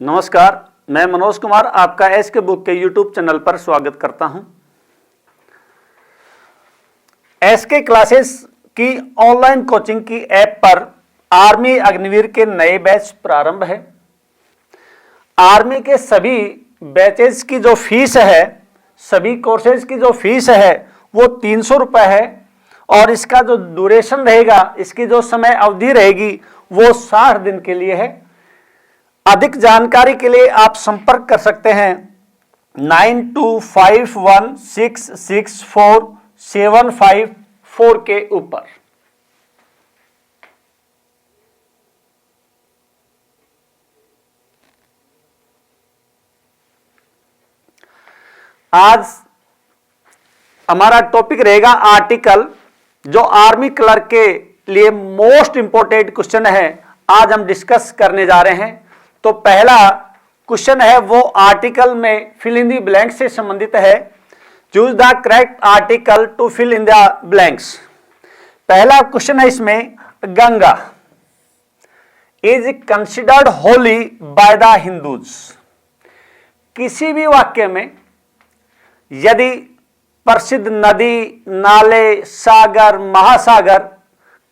नमस्कार, मैं मनोज कुमार आपका एसके बुक के यूट्यूब चैनल पर स्वागत करता हूं। एसके क्लासेस की ऑनलाइन कोचिंग की ऐप पर आर्मी अग्निवीर के नए बैच प्रारंभ है। आर्मी के सभी बैचेस की जो फीस है, सभी कोर्सेज की जो फीस है वो 300 रुपये है और इसका जो ड्यूरेशन रहेगा, इसकी जो समय अवधि रहेगी वो 60 दिन के लिए है। अधिक जानकारी के लिए आप संपर्क कर सकते हैं 9251664754 के ऊपर। आज हमारा टॉपिक रहेगा आर्टिकल, जो आर्मी क्लर्क के लिए मोस्ट इंपॉर्टेंट क्वेश्चन है, आज हम डिस्कस करने जा रहे हैं। तो पहला क्वेश्चन है वो आर्टिकल में फिल इन द ब्लैंक्स से संबंधित है। Choose the correct article to fill in the blanks. पहला क्वेश्चन है इसमें, Ganga is considered holy by the Hindus. किसी भी वाक्य में यदि प्रसिद्ध नदी, नाले, सागर, महासागर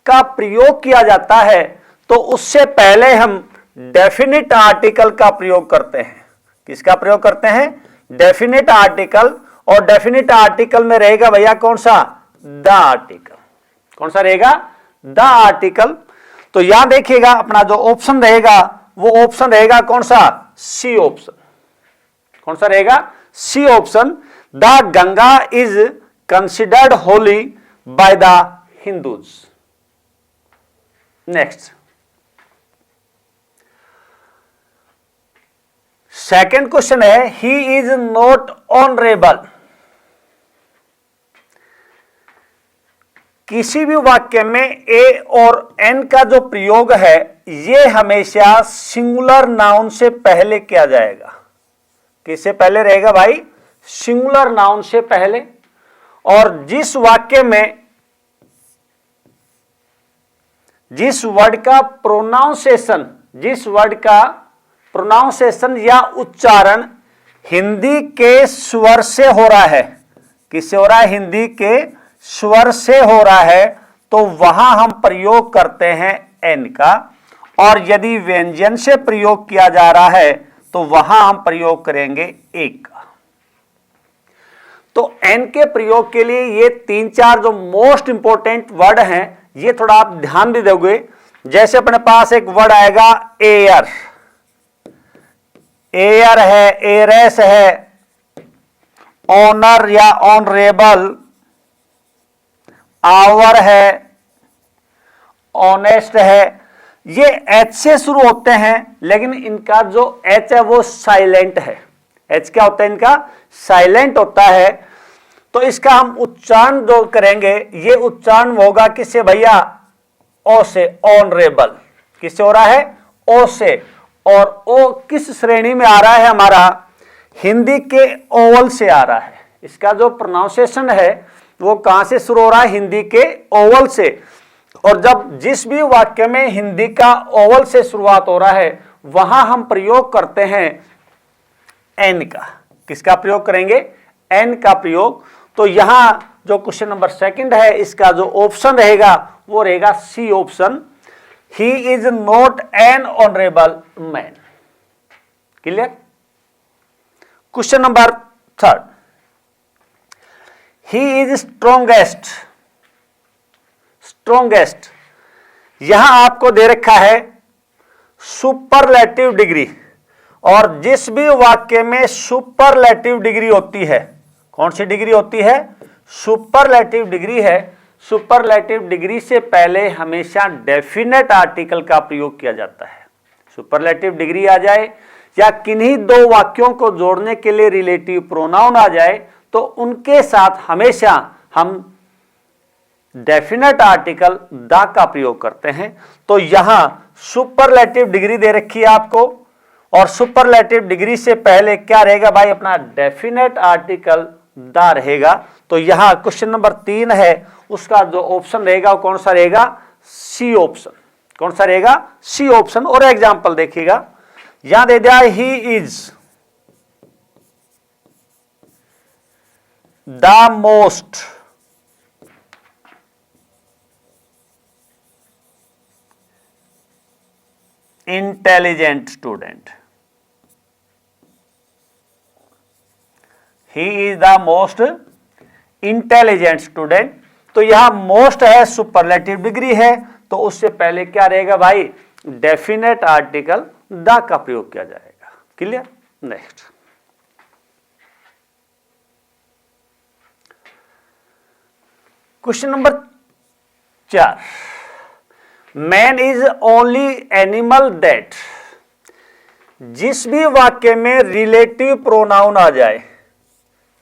का प्रयोग किया जाता है तो उससे पहले हम डेफिनिट आर्टिकल का प्रयोग करते हैं। किसका प्रयोग करते हैं? Definite article. और डेफिनिट आर्टिकल में रहेगा भैया कौन सा? The article. कौन सा रहेगा? The article. तो यहां देखिएगा अपना जो ऑप्शन रहेगा वो ऑप्शन रहेगा कौन सा? C option. कौन सा रहेगा? C option. The Ganga is considered holy by the Hindus. Next, second question है, ही इज नॉट ऑनरेबल। किसी भी वाक्य में ए और एन का जो प्रयोग है ये हमेशा सिंगुलर नाउन से पहले किया जाएगा। किससे पहले रहेगा भाई? सिंगुलर नाउन से पहले। और जिस वाक्य में जिस वर्ड का प्रोनाउंसिएशन या उच्चारण हिंदी के स्वर से हो रहा है, किससे हो रहा है? हिंदी के स्वर से हो रहा है, तो वहां हम प्रयोग करते हैं एन का। और यदि व्यंजन से प्रयोग किया जा रहा है तो वहां हम प्रयोग करेंगे ए का। तो एन के प्रयोग के लिए ये 3-4 जो मोस्ट इंपॉर्टेंट वर्ड हैं ये थोड़ा आप ध्यान भी दोगे। जैसे अपने पास एक वर्ड आएगा एयर, एयर है, एरेस है, ऑनर या ऑनरेबल, आवर है, ऑनेस्ट है। ये एच से शुरू होते हैं लेकिन इनका जो एच है वो साइलेंट है। एच क्या होता है? इनका साइलेंट होता है। तो इसका हम उच्चारण जो करेंगे ये उच्चारण होगा किससे भैया? ओ से, ऑनरेबल। किससे हो रहा है? ओ से। और ओ किस श्रेणी में आ रहा है हमारा? हिंदी के ओवल से आ रहा है। इसका जो प्रोनाउंसिएशन है वो कहां से शुरू हो रहा है? हिंदी के ओवल से। और जब जिस भी वाक्य में हिंदी का ओवल से शुरुआत हो रहा है वहां हम प्रयोग करते हैं एन का। किसका प्रयोग करेंगे? एन का प्रयोग। तो यहां जो क्वेश्चन नंबर सेकंड है इसका जो ऑप्शन रहेगा वो रहेगा C option. He is not an honourable man. Clear? Question number third, he is strongest. Strongest यहां आपको दे रखा है सुपरलेटिव डिग्री। और जिस भी वाक्य में सुपरलेटिव डिग्री होती है, कौन सी डिग्री होती है? सुपरलेटिव डिग्री है। सुपरलेटिव डिग्री से पहले हमेशा डेफिनेट आर्टिकल का प्रयोग किया जाता है। सुपरलेटिव डिग्री आ जाए या किन्हीं दो वाक्यों को जोड़ने के लिए रिलेटिव प्रोनाउन आ जाए तो उनके साथ हमेशा हम डेफिनेट आर्टिकल द का प्रयोग करते हैं। तो यहां सुपरलेटिव डिग्री दे रखी है आपको और सुपरलेटिव डिग्री से पहले क्या रहेगा भाई? अपना डेफिनेट आर्टिकल द रहेगा। तो यहां क्वेश्चन नंबर 3 है उसका जो ऑप्शन रहेगा वो कौन सा रहेगा? C option. कौन सा रहेगा? C option. और एग्जाम्पल देखिएगा, यहां दे दिया he is the most intelligent student. He is the most intelligent student. तो यहां मोस्ट है, सुपरलेटिव डिग्री है, तो उससे पहले क्या रहेगा भाई, डेफिनेट आर्टिकल द का प्रयोग किया जाएगा। Clear. Next question number 4, man is only animal that. जिस भी वाक्य में रिलेटिव प्रोनाउन आ जाए,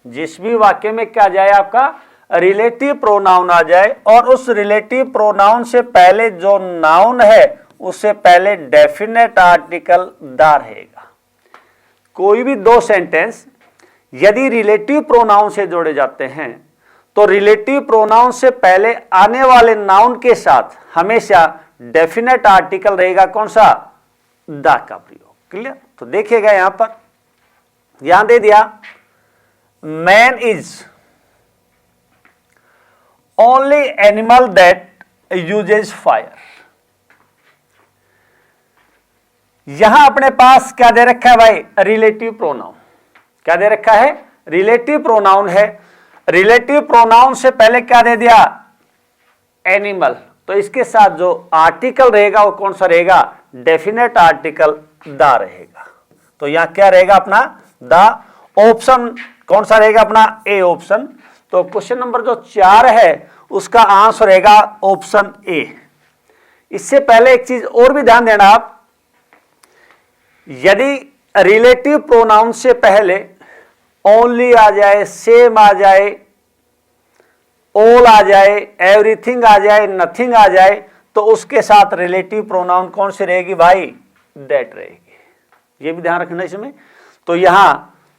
जिस भी वाक्य में क्या जाए आपका रिलेटिव प्रोनाउन आ जाए, और उस रिलेटिव प्रोनाउन से पहले जो नाउन है उससे पहले डेफिनेट आर्टिकल द रहेगा। कोई भी दो सेंटेंस यदि रिलेटिव प्रोनाउन से जोड़े जाते हैं तो रिलेटिव प्रोनाउन से पहले आने वाले नाउन के साथ हमेशा डेफिनेट आर्टिकल रहेगा, कौन सा, द का प्रयोग। क्लियर। तो देखिएगा यहां पर, यहां दे दिया man is only animal that uses fire. यहां अपने पास क्या दे रखा है भाई, रिलेटिव प्रोनाउन। क्या दे रखा है, रिलेटिव प्रोनाउन है। रिलेटिव प्रोनाउन से पहले क्या दे दिया, एनिमल। तो इसके साथ जो आर्टिकल रहेगा वो कौन सा रहेगा, डेफिनेट आर्टिकल द रहेगा। तो यहां क्या रहेगा अपना, द। ऑप्शन कौन सा रहेगा अपना, ए ऑप्शन। तो क्वेश्चन नंबर जो 4 है उसका आंसर रहेगा ऑप्शन ए। इससे पहले एक चीज और भी ध्यान देना आप, यदि रिलेटिव प्रोनाउन से पहले ओनली आ जाए, सेम आ जाए, ऑल आ जाए, एवरीथिंग आ जाए, नथिंग आ जाए, तो उसके साथ रिलेटिव प्रोनाउन कौन सी रहेगी भाई, दैट रहेगी। ये भी ध्यान रखना इसमें। तो यहां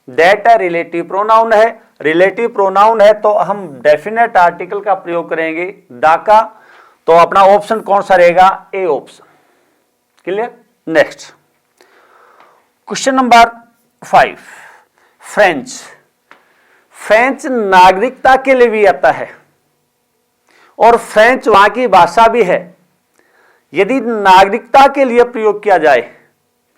दैट है, रिलेटिव प्रोनाउन है। रिलेटिव प्रोनाउन है तो हम डेफिनेट आर्टिकल का प्रयोग करेंगे द का। तो अपना ऑप्शन कौन सा रहेगा, A option. Clear. Next question number 5, French. French नागरिकता के लिए भी आता है और फ्रेंच वहां की भाषा भी है। यदि नागरिकता के लिए प्रयोग किया जाए,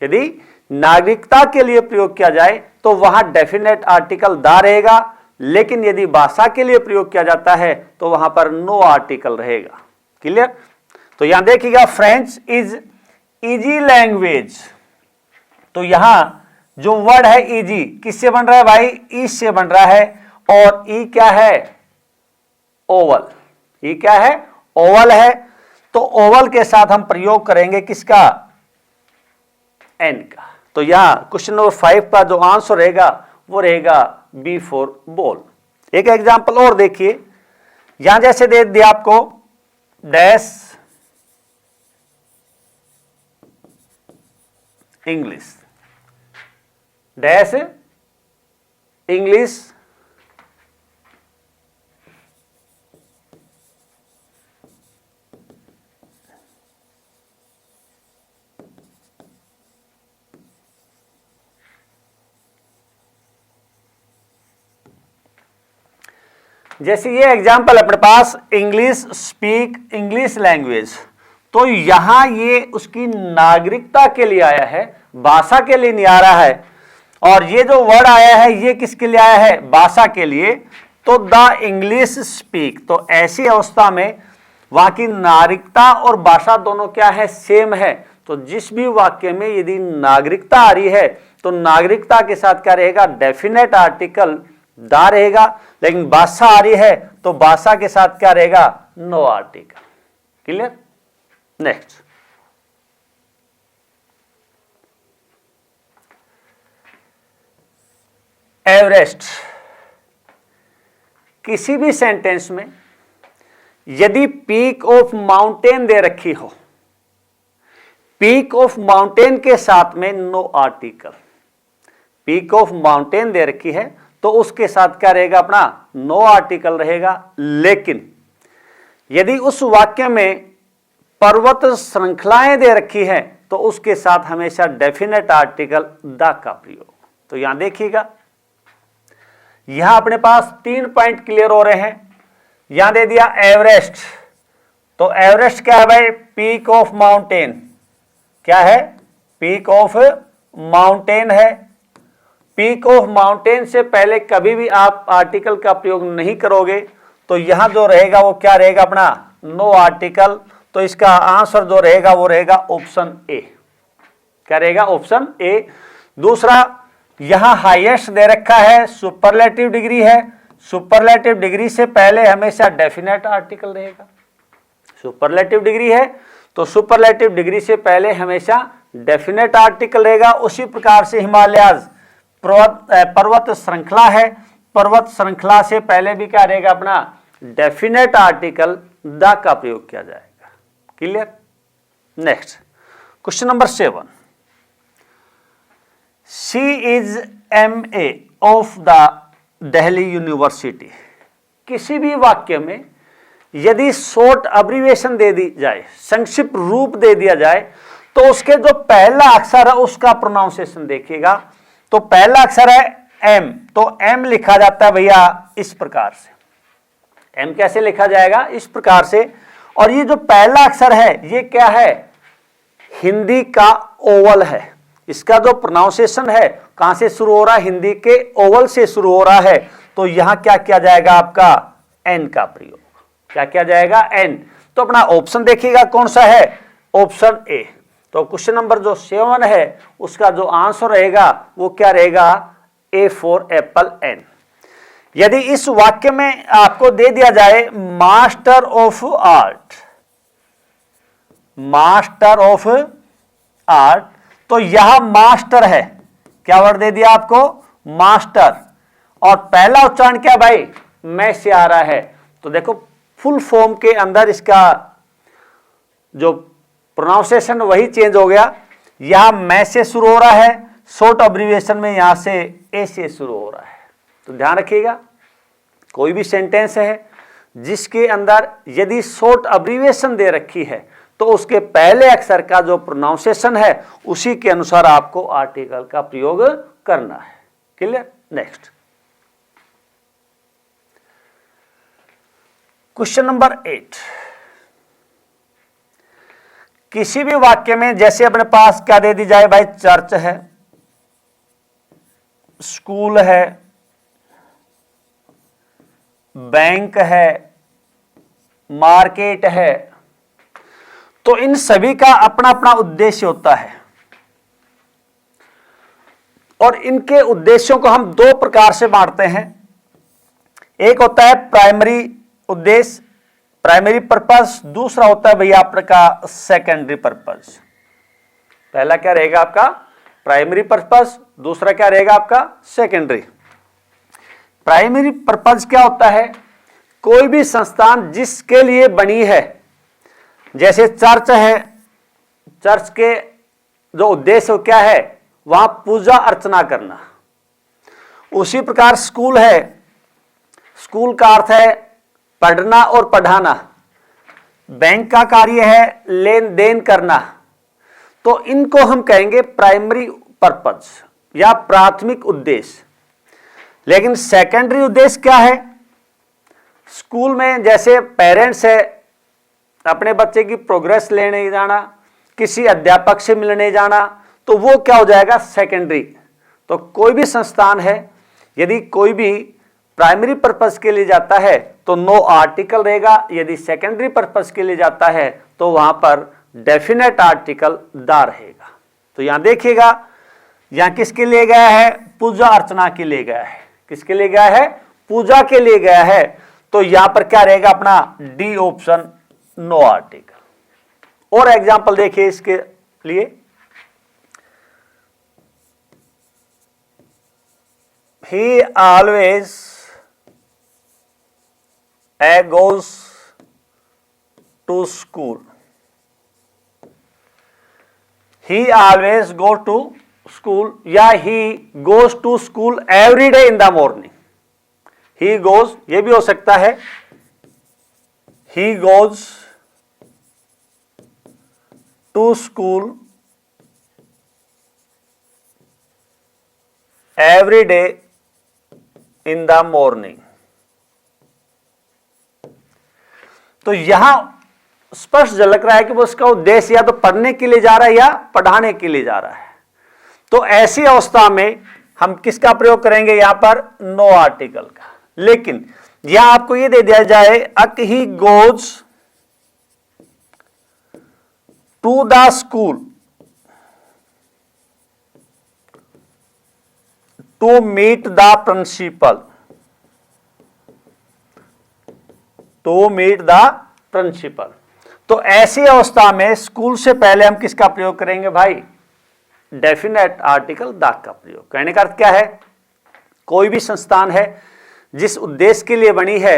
यदि नागरिकता के लिए प्रयोग किया जाए तो वहां डेफिनेट आर्टिकल द रहेगा, लेकिन यदि भाषा के लिए प्रयोग किया जाता है तो वहां पर नो आर्टिकल रहेगा। क्लियर। तो यहां देखिएगा, फ्रेंच इज इजी लैंग्वेज। तो यहां जो वर्ड है इजी किससे बन रहा है भाई, ई से बन रहा है, और ई क्या है, ओवल। ई क्या है, ओवल है। तो ओवल के साथ हम प्रयोग करेंगे किसका, एन का। तो यहां क्वेश्चन नंबर 5 का जो आंसर रहेगा वो रहेगा बी फॉर बॉल। एक एग्जांपल और देखिए, यहां जैसे दे दिया आपको डैश इंग्लिश, डैश इंग्लिश जैसे ये एग्जाम्पल अपने पास, इंग्लिश स्पीक इंग्लिश लैंग्वेज। तो यहां ये उसकी नागरिकता के लिए आया है, भाषा के लिए नहीं आ रहा है। और ये जो वर्ड आया है ये किसके लिए आया है, भाषा के लिए। तो द इंग्लिश स्पीक। तो ऐसी अवस्था में वहां की नागरिकता और भाषा दोनों क्या है, सेम है। तो जिस भी वाक्य में यदि नागरिकता आ रही है तो नागरिकता के साथ क्या रहेगा, डेफिनेट आर्टिकल द रहेगा। लेकिन भाषा आ रही है तो भाषा के साथ क्या रहेगा, no article. Clear. Next Everest. किसी भी सेंटेंस में यदि पीक ऑफ माउंटेन दे रखी हो, पीक ऑफ माउंटेन के साथ में no article. Peak of mountain दे रखी है तो उसके साथ क्या रहेगा अपना, नो आर्टिकल रहेगा। लेकिन यदि उस वाक्य में पर्वत श्रृंखलाएं दे रखी हैं तो उसके साथ हमेशा डेफिनेट आर्टिकल द का प्रयोग। तो यहां देखिएगा, यहां अपने पास 3 पॉइंट क्लियर हो रहे हैं। यहां दे दिया एवरेस्ट, तो एवरेस्ट क्या है भाई? Peak of mountain. क्या है? पीक ऑफ माउंटेन है। पीक ऑफ माउंटेन से पहले कभी भी आप आर्टिकल का प्रयोग नहीं करोगे, तो यहां जो रहेगा वो क्या रहेगा अपना? No article. तो इसका आंसर जो रहेगा वो रहेगा ऑप्शन ए। क्या रहेगा? Option A. दूसरा, यहां हाईएस्ट दे रखा है, सुपरलेटिव डिग्री है। सुपरलेटिव डिग्री से पहले हमेशा डेफिनेट आर्टिकल रहेगा। सुपरलेटिव डिग्री है तो सुपरलेटिव डिग्री से पहले हमेशा डेफिनेट आर्टिकल रहेगा। उसी प्रकार से हिमालयाज पर्वत श्रृंखला है, पर्वत श्रृंखला से पहले भी क्या रहेगा अपना? डेफिनेट आर्टिकल द का प्रयोग किया जाएगा। Clear? Next question number 7। She is MA of the Delhi university. किसी भी वाक्य में यदि शॉर्ट अब्रीविएशन दे दी जाए, संक्षिप्त रूप दे दिया जाए, तो उसके जो पहला अक्षर है उसका प्रोनाउंसिएशन देखिएगा। तो पहला अक्षर है M, तो M लिखा जाता है भैया इस प्रकार से। M कैसे लिखा जाएगा? इस प्रकार से। और ये जो पहला अक्षर है ये क्या है? हिंदी का ओवल है। इसका जो प्रोनाउंसिएशन है कहां से शुरू हो रहा है? हिंदी के ओवल से शुरू हो रहा है। तो यहां क्या किया जाएगा? आपका N का प्रयोग। क्या किया जाएगा? N। तो अपना ऑप्शन देखिएगा कौन सा है? Option A. तो क्वेश्चन नंबर जो 7 है उसका जो आंसर रहेगा वो क्या रहेगा? A for Apple N। यदि इस वाक्य में आपको दे दिया जाए master of art, master of art, तो यह मास्टर है। क्या वर्ड दे दिया आपको? मास्टर। और पहला उच्चारण क्या भाई? मैं से आ रहा है। तो देखो फुल फॉर्म के अंदर इसका जो प्रोनाउंसिएशन वही चेंज हो गया। यहां मैं से शुरू हो रहा है, शॉर्ट अब्रीविएशन में यहां से ए से शुरू हो रहा है। तो ध्यान रखिएगा, कोई भी सेंटेंस है जिसके अंदर यदि शॉर्ट अब्रीविएशन दे रखी है तो उसके पहले अक्षर का जो प्रोनाउंसिएशन है उसी के अनुसार आपको आर्टिकल का प्रयोग करना है। क्लियर? Next question number 8। किसी भी वाक्य में जैसे अपने पास क्या दे दी जाए भाई? चर्च है, स्कूल है, बैंक है, मार्केट है, तो इन सभी का अपना अपना उद्देश्य होता है। और इनके उद्देश्यों को हम 2 प्रकार से बांटते हैं। एक होता है प्राइमरी उद्देश्य, प्राइमरी पर्पस। दूसरा होता है भैया आपका सेकेंडरी पर्पस। पहला क्या रहेगा आपका? Primary purpose. दूसरा क्या रहेगा आपका? सेकेंडरी। प्राइमरी पर्पस क्या होता है? कोई भी संस्थान जिसके लिए बनी है, जैसे चर्च है, चर्च के जो उद्देश्य क्या है? वहां पूजा अर्चना करना। उसी प्रकार स्कूल है, स्कूल का अर्थ है पढ़ना और पढ़ाना। बैंक का कार्य है लेन देन करना। तो इनको हम कहेंगे प्राइमरी पर्पस या प्राथमिक उद्देश्य। लेकिन सेकेंडरी उद्देश्य क्या है? स्कूल में जैसे पेरेंट्स है, अपने बच्चे की प्रोग्रेस लेने जाना, किसी अध्यापक से मिलने जाना, तो वो क्या हो जाएगा? सेकेंडरी। तो कोई भी संस्थान है यदि कोई भी प्राइमरी पर्पस के लिए जाता है तो नो आर्टिकल रहेगा। यदि सेकेंडरी पर्पस के लिए जाता है तो वहां पर डेफिनेट आर्टिकल द रहेगा। तो यहां देखिएगा, यहां किसके लिए गया है? पूजा अर्चना के लिए गया है। किसके लिए गया है? पूजा के लिए गया है। तो यहां पर क्या रहेगा अपना? D option, no article. और एग्जाम्पल देखिए इसके लिए। He always goes to school. He always go to school, या he goes to school every day in the morning. He goes, ये भी हो सकता है, he goes to school every day in the morning. तो यहां स्पष्ट झलक रहा है कि वो उसका उद्देश्य या तो पढ़ने के लिए जा रहा है या पढ़ाने के लिए जा रहा है। तो ऐसी अवस्था में हम किसका प्रयोग करेंगे? यहां पर नो आर्टिकल का। लेकिन यहां आपको यह दे दिया जाए अक he goes to the school to meet the principal, to meet the principal. तो ऐसी अवस्था में स्कूल से पहले हम किसका प्रयोग करेंगे भाई? डेफिनेट आर्टिकल द का प्रयोग। कहने का अर्थ क्या है? कोई भी संस्थान है जिस उद्देश्य के लिए बनी है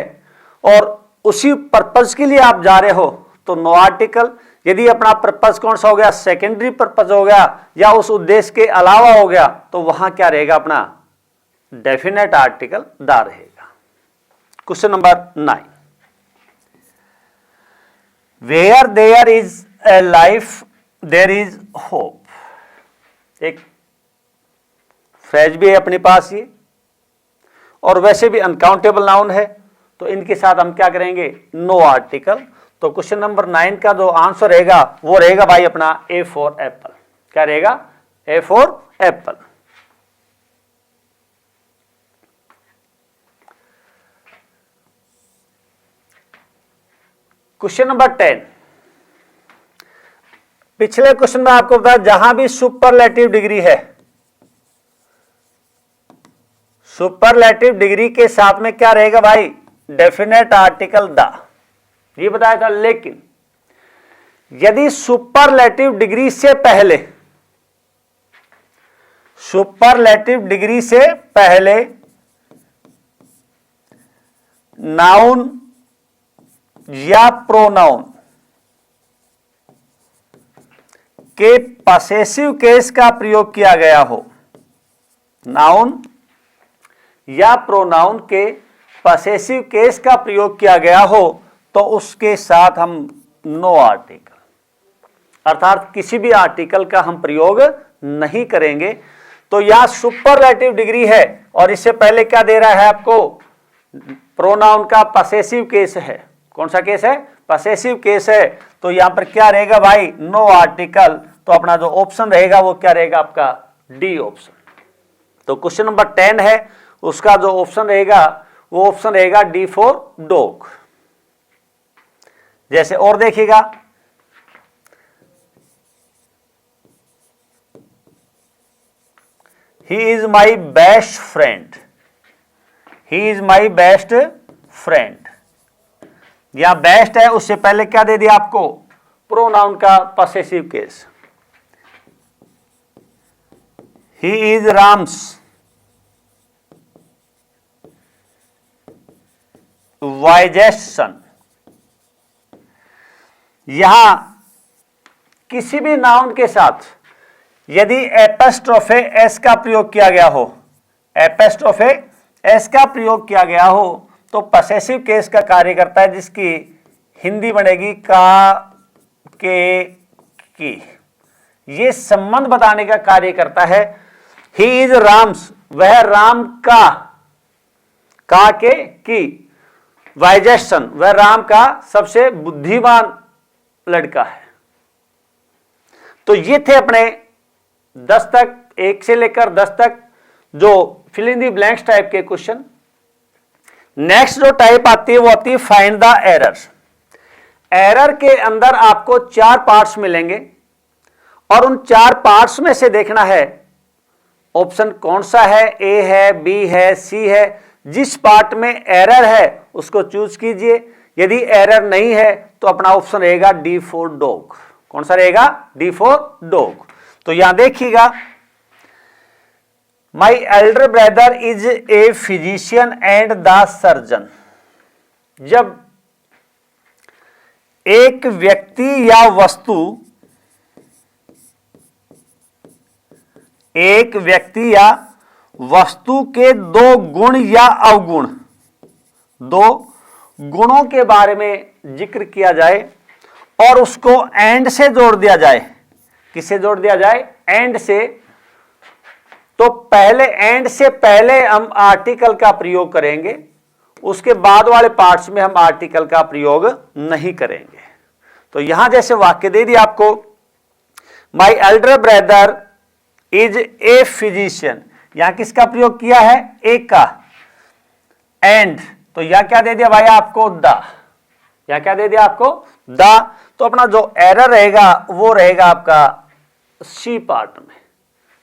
और उसी पर्पज के लिए आप जा रहे हो तो नो आर्टिकल। यदि अपना पर्पज कौन सा हो गया? सेकेंडरी पर्पज हो गया या उस उद्देश्य के अलावा हो गया तो वहां क्या रहेगा? अपना डेफिनेट आर्टिकल द रहेगा। Question number 9, where there is a life there is hope. एक फ्रेज भी है अपने पास ये, और वैसे भी अनकाउंटेबल नाउन है, तो इनके साथ हम क्या करेंगे? No article. तो क्वेश्चन नंबर 9 का जो आंसर रहेगा वो रहेगा भाई अपना ए फॉर एप्पल। क्या रहेगा? A for apple. Question number 10, पिछले क्वेश्चन में आपको बताया जहां भी सुपरलेटिव डिग्री है, सुपरलेटिव डिग्री के साथ में क्या रहेगा भाई? डेफिनेट आर्टिकल द, ये बताया था। लेकिन यदि सुपरलेटिव डिग्री से पहले, सुपरलेटिव डिग्री से पहले नाउन या प्रोनाउन के पसेसिव केस का प्रयोग किया गया हो, नाउन या प्रोनाउन के पसेसिव केस का प्रयोग किया गया हो, तो उसके साथ हम नो आर्टिकल, अर्थात किसी भी आर्टिकल का हम प्रयोग नहीं करेंगे। तो यह सुपरलेटिव डिग्री है और इससे पहले क्या दे रहा है आपको? प्रोनाउन का पसेसिव केस है। कौन सा केस है? पसेसिव केस है। तो यहां पर क्या रहेगा भाई? No article. तो अपना जो ऑप्शन रहेगा वो क्या रहेगा? आपका डी ऑप्शन। तो क्वेश्चन नंबर 10 है, उसका जो ऑप्शन रहेगा वो ऑप्शन रहेगा डी फॉर डॉग। जैसे और देखिएगा, he is my best friend, he is my best friend. या बेस्ट है, उससे पहले क्या दे दिया आपको? प्रोनाउन का possessive case. He is Ram's wisest son. यहां किसी भी नाउन के साथ यदि एपोस्ट्रोफे एस का प्रयोग किया गया हो, एपोस्ट्रोफे एस का प्रयोग किया गया हो, तो पसेसिव केस का कार्य करता है, जिसकी हिंदी बनेगी का, के, की। ये संबंध बताने का कार्य करता है। ही इज राम्स, वह राम का के, की। वाइजेस्ट सन, वह राम का सबसे बुद्धिमान लड़का है। तो ये थे अपने 10 तक, 1 से लेकर 10 तक जो fill in the blanks type के क्वेश्चन। नेक्स्ट जो टाइप आती है वो आती है फाइंड द एरर। एरर के अंदर आपको 4 पार्ट्स मिलेंगे और उन 4 पार्ट्स में से देखना है ऑप्शन कौन सा है, ए है, बी है, सी है। जिस पार्ट में एरर है उसको चूज कीजिए। यदि एरर नहीं है तो अपना ऑप्शन रहेगा डी फॉर डॉग। कौन सा रहेगा? D for dog. तो यहां देखिएगा, my elder brother is a physician and the surgeon. जब एक व्यक्ति या वस्तु, एक व्यक्ति या वस्तु के 2 गुण या अवगुण, 2 गुणों के बारे में जिक्र किया जाए और उसको एंड से जोड़ दिया जाए। किससे जोड़ दिया जाए? एंड से। तो पहले एंड से पहले हम आर्टिकल का प्रयोग करेंगे, उसके बाद वाले पार्ट्स में हम आर्टिकल का प्रयोग नहीं करेंगे। तो यहां जैसे वाक्य दे दिया आपको, my elder brother is a physician, यहां किसका प्रयोग किया है? एक का। एंड तो यहां क्या दे दिया भाई आपको? द। यहां क्या दे दिया आपको? द। तो अपना जो एरर रहेगा वो रहेगा आपका सी पार्ट में।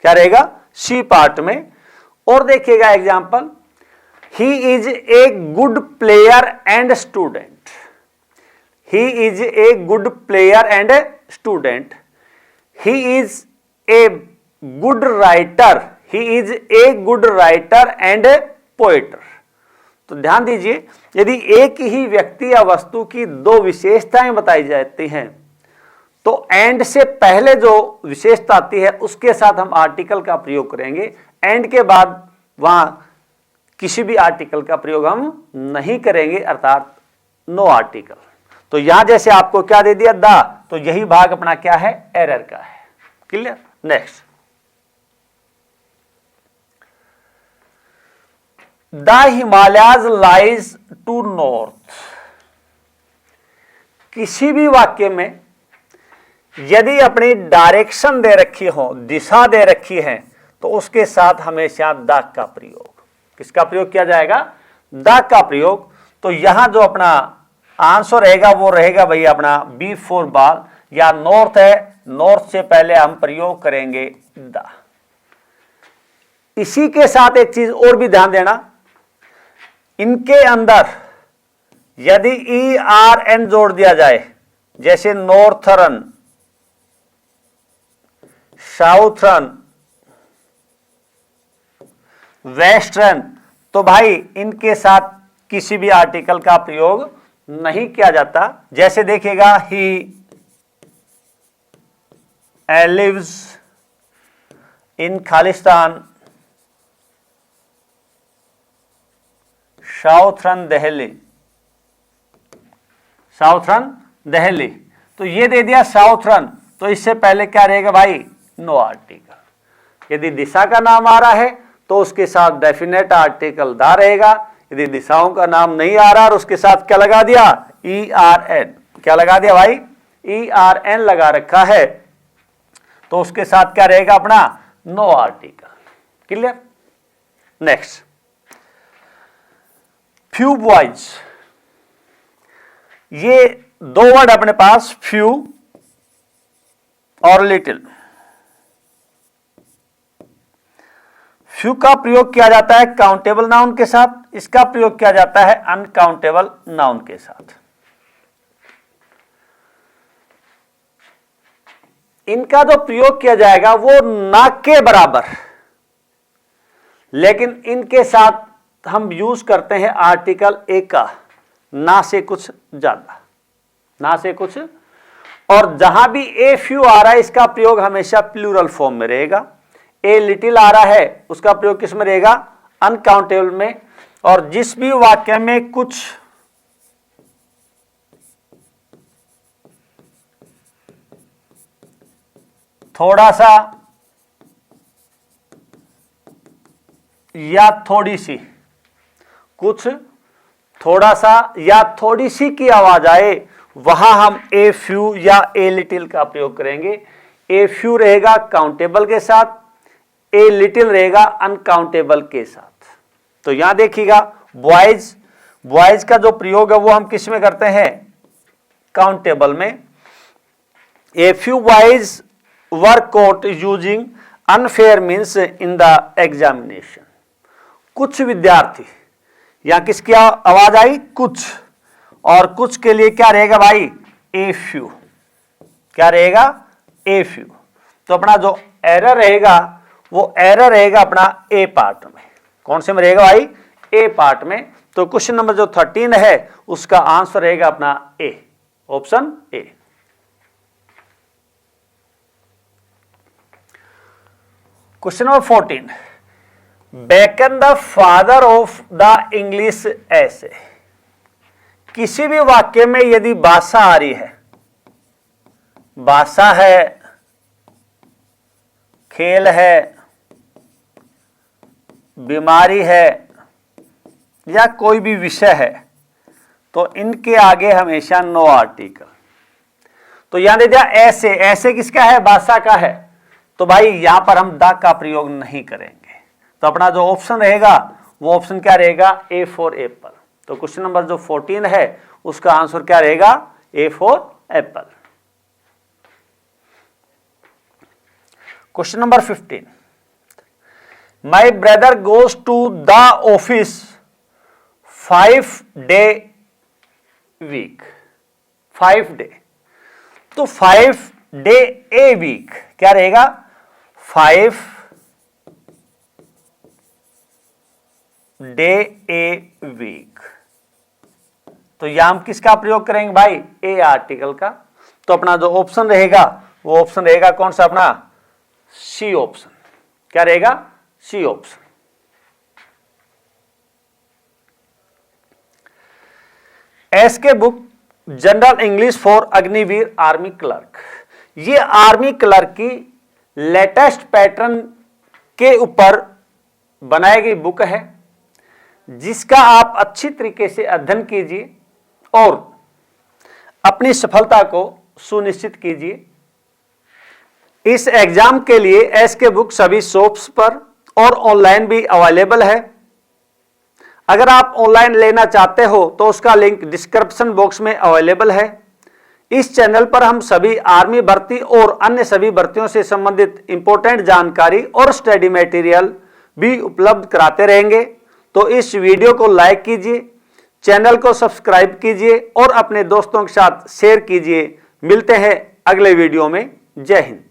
क्या रहेगा? सी पार्ट में। और देखिएगा example, he is a good player and student. He is a good player and student. He is a good writer. He is a good writer and poet. तो ध्यान दीजिए, यदि एक ही व्यक्ति या वस्तु की दो विशेषताएं बताई जाती हैं तो एंड से पहले जो विशेषता आती है उसके साथ हम आर्टिकल का प्रयोग करेंगे, एंड के बाद वहां किसी भी आर्टिकल का प्रयोग हम नहीं करेंगे, अर्थात नो आर्टिकल। तो यहां जैसे आपको क्या दे दिया? द। तो यही भाग अपना क्या है? एरर का है। Clear? Next, the Himalayas lies to north. किसी भी वाक्य में यदि अपनी डायरेक्शन दे रखी हो, दिशा दे रखी है, तो उसके साथ हमेशा द का प्रयोग, किसका प्रयोग किया जाएगा? द का प्रयोग। तो यहां जो अपना आंसर रहेगा वो रहेगा भाई अपना बी फॉर बॉल, या नॉर्थ है, नॉर्थ से पहले हम प्रयोग करेंगे द। इसी के साथ एक चीज और भी ध्यान देना, इनके अंदर यदि ई आर एन जोड़ दिया जाए, जैसे नॉर्थरन, साउथरन, वेस्टर्न, तो भाई इनके साथ किसी भी आर्टिकल का प्रयोग नहीं किया जाता। जैसे देखिएगा, he lives in Khalistan, southern Delhi, southern Delhi. तो ये दे दिया साउथर्न, तो इससे पहले क्या रहेगा भाई? No article. यदि दिशा का नाम आ रहा है तो उसके साथ डेफिनेट आर्टिकल दा रहेगा। यदि दिशाओं का नाम नहीं आ रहा और उसके साथ क्या लगा दिया? E R N. क्या लगा दिया भाई? ई आर एन लगा रखा है, तो उसके साथ क्या रहेगा अपना? No article. Clear? Next, few boys. ये दो वर्ड अपने पास, फ्यू और लिटिल। फ्यू का प्रयोग किया जाता है काउंटेबल नाउन के साथ, इसका प्रयोग किया जाता है अनकाउंटेबल नाउन के साथ। इनका जो प्रयोग किया जाएगा वो ना के बराबर, लेकिन इनके साथ हम यूज करते हैं आर्टिकल ए का, ना से कुछ ज्यादा, ना से कुछ। और जहां भी ए फ्यू आ रहा है इसका प्रयोग हमेशा प्लूरल फॉर्म में रहेगा। ए लिटिल आ रहा है उसका प्रयोग किस में रहेगा? अनकाउंटेबल में। और जिस भी वाक्य में कुछ थोड़ा सा या थोड़ी सी, कुछ थोड़ा सा या थोड़ी सी की आवाज आए, वहां हम ए फ्यू या ए लिटिल का प्रयोग करेंगे। ए फ्यू रहेगा काउंटेबल के साथ, ए लिटिल रहेगा अनकाउंटेबल के साथ। तो यहां देखिएगा, बॉयज, बॉयज का जो प्रयोग है वो हम किस में करते हैं? काउंटेबल में। A few boys were caught using unfair means in the examination. कुछ विद्यार्थी, यहां किसकी आवाज आई? कुछ। और कुछ के लिए क्या रहेगा भाई? A few. क्या रहेगा? A few. तो अपना जो एरर रहेगा वो एरर रहेगा अपना ए पार्ट में। कौन से में रहेगा भाई? ए पार्ट में। तो क्वेश्चन नंबर जो 13 है उसका आंसर रहेगा अपना A, option A. Question number 14, Bacon the father of the English ऐसे। किसी भी वाक्य में यदि भाषा आ रही है, भाषा है, खेल है, बीमारी है या कोई भी विषय है तो इनके आगे हमेशा नो आर्टिकल। तो यहां दे दिया ऐसे, ऐसे किसका है? भाषा का है, तो भाई यहां पर हम द का प्रयोग नहीं करेंगे। तो अपना जो ऑप्शन रहेगा वो ऑप्शन क्या रहेगा? A for apple. तो क्वेश्चन नंबर जो 14 है उसका आंसर क्या रहेगा? A for apple. Question number 15, my brother goes to the office 5 day week. 5 day, तो 5 डे ए वीक क्या रहेगा? 5 डे ए वीक। तो यहां हम किसका प्रयोग करेंगे भाई? ए आर्टिकल का। तो अपना जो ऑप्शन रहेगा वो ऑप्शन रहेगा कौन सा? अपना सी ऑप्शन। क्या रहेगा? C option. SK book general English for Agniveer army clerk, ये आर्मी क्लर्क की लेटेस्ट पैटर्न के ऊपर बनाई गई बुक है, जिसका आप अच्छी तरीके से अध्ययन कीजिए और अपनी सफलता को सुनिश्चित कीजिए। इस एग्जाम के लिए एसके बुक सभी शॉप्स पर और ऑनलाइन भी अवेलेबल है। अगर आप ऑनलाइन लेना चाहते हो तो उसका लिंक डिस्क्रिप्शन बॉक्स में अवेलेबल है। इस चैनल पर हम सभी आर्मी भर्ती और अन्य सभी भर्तियों से संबंधित इंपॉर्टेंट जानकारी और स्टडी मटेरियल भी उपलब्ध कराते रहेंगे। तो इस वीडियो को लाइक कीजिए, चैनल को सब्सक्राइब कीजिए और अपने दोस्तों के साथ शेयर कीजिए। मिलते हैं अगले वीडियो में। जय हिंद।